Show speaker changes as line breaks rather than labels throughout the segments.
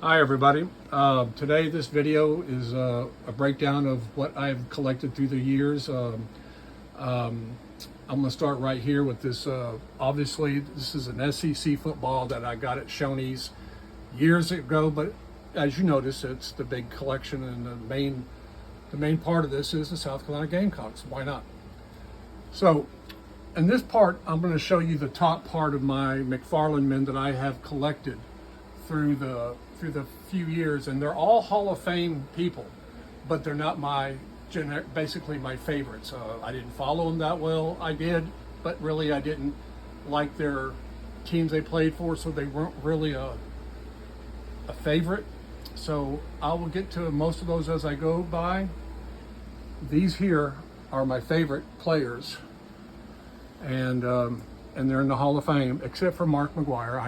Hi everybody. Today this video is a breakdown of what I've collected through the years. I'm going to start right here with this. Obviously this is an SEC football that I got at Shoney's years ago, but as you notice, it's the big collection, and the main part of this is the South Carolina Gamecocks. Why not? So in this part, I'm going to show you the top part of my McFarlane men that I have collected through the few years, and they're all Hall of Fame people, but they're not basically my favorites. I didn't follow them that well. I did, but really I didn't like their teams they played for, so they weren't really a favorite. So I will get to most of those as I go by. These here are my favorite players, and they're in the Hall of Fame, except for Mark McGwire.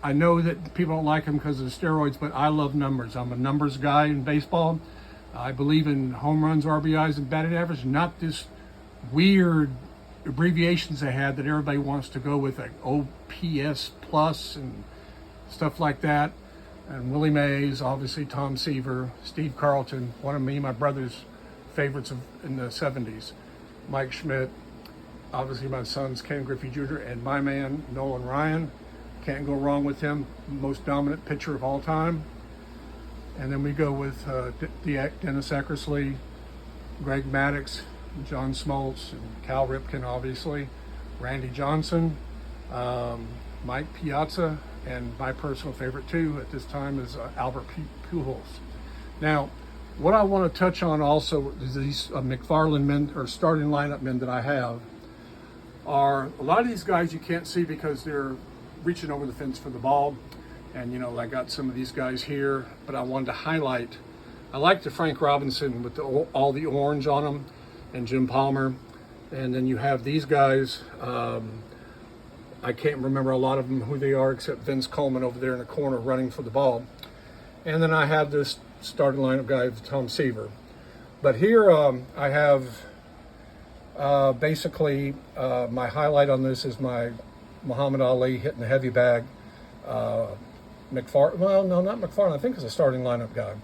I know that people don't like him because of the steroids, but I love numbers. I'm a numbers guy in baseball. I believe in home runs, RBIs, and batting average, not this weird abbreviations they had that everybody wants to go with, like OPS plus and stuff like that. And Willie Mays, obviously Tom Seaver, Steve Carlton, one of me and my brother's favorites in the 70s. Mike Schmidt, obviously my son's Ken Griffey Jr., and my man, Nolan Ryan. Can't go wrong with him, most dominant pitcher of all time. And then we go with Dennis Eckersley, Greg Maddux, John Smoltz, and Cal Ripken, obviously, Randy Johnson, Mike Piazza, and my personal favorite too at this time is Albert Pujols. Now, what I want to touch on also is these McFarlane men, or starting lineup men that I have, are a lot of these guys you can't see because they're reaching over the fence for the ball. And you know, I got some of these guys here, but I wanted to highlight, I like the Frank Robinson with all the orange on them, and Jim Palmer. And then you have these guys, I can't remember a lot of them who they are, except Vince Coleman over there in the corner running for the ball. And then I have this starting lineup guy, Tom Seaver. But here I have basically my highlight on this is my Muhammad Ali hitting the heavy bag. McFarlane, well, no, not McFarlane. I think it's a starting lineup guy.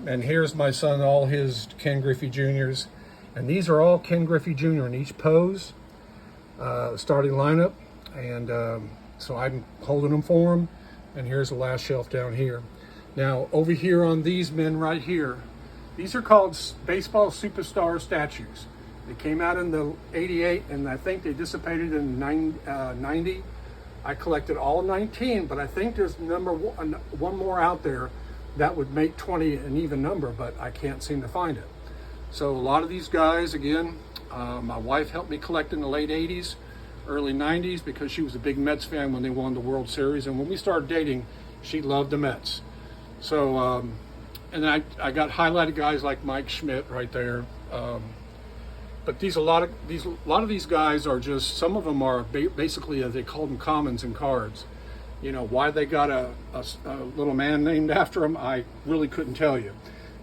And here's my son, all his Ken Griffey Jr.'s. And these are all Ken Griffey Jr. in each pose, starting lineup. And so I'm holding them for him. And here's the last shelf down here. Now, over here on these men right here, these are called baseball superstar statues. They came out in the 88, and I think they dissipated in 90. I collected all 19, but I think there's one more out there that would make 20 an even number, but I can't seem to find it. So a lot of these guys, again, my wife helped me collect in the late 80s, early 90s, because she was a big Mets fan when they won the World Series. And when we started dating, she loved the Mets. So, and then I got highlighted guys like Mike Schmidt right there. But a lot of these guys are just, some of them are basically, they call them commons in cards. You know, why they got a little man named after them, I really couldn't tell you.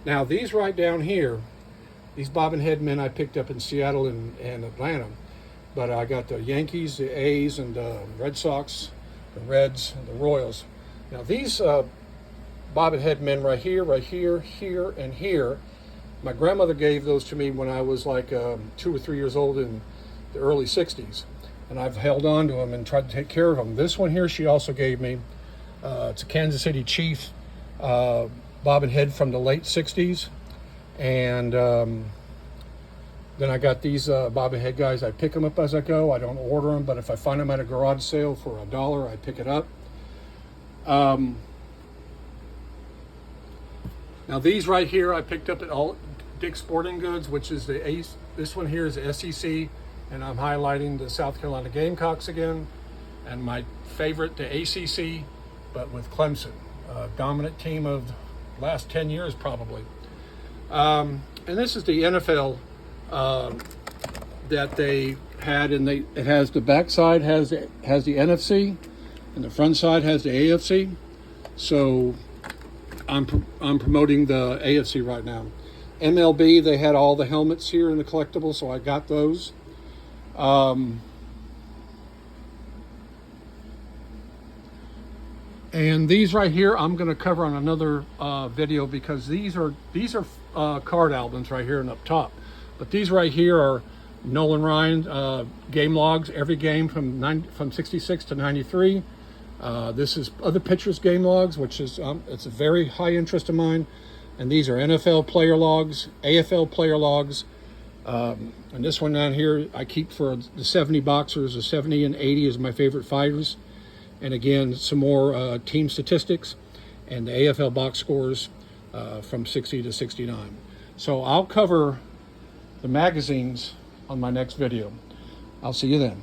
Now, these right down here, these bobbin head men I picked up in Seattle and Atlanta. But I got the Yankees, the A's, and the Red Sox, the Reds, and the Royals. Now, these bobbin head men right here, here, and here, my grandmother gave those to me when I was like 2 or 3 years old in the early 60s. And I've held on to them and tried to take care of them. This one here she also gave me. It's a Kansas City Chiefs bobbin head from the late 60s. And then I got these bobbin head guys. I pick them up as I go. I don't order them, but if I find them at a garage sale for $1, I pick it up. Now these right here I picked up at all Dick's Sporting Goods, which is the Ace. This one here is the SEC, and I'm highlighting the South Carolina Gamecocks again, and my favorite, the ACC, but with Clemson, dominant team of the last 10 years probably. And this is the NFL that they had, and it has the back side has the NFC, and the front side has the AFC. So I'm promoting the AFC right now. MLB, they had all the helmets here in the collectible, so I got those. And these right here, I'm going to cover on another video, because these are card albums right here and up top. But these right here are Nolan Ryan game logs, every game from 66 to 93. This is other pitchers' game logs, which is it's a very high interest of mine. And these are NFL player logs, AFL player logs. And this one down here I keep for the 70 boxers. The 70 and 80 is my favorite fighters. And again, some more team statistics and the AFL box scores from 60 to 69. So I'll cover the magazines on my next video. I'll see you then.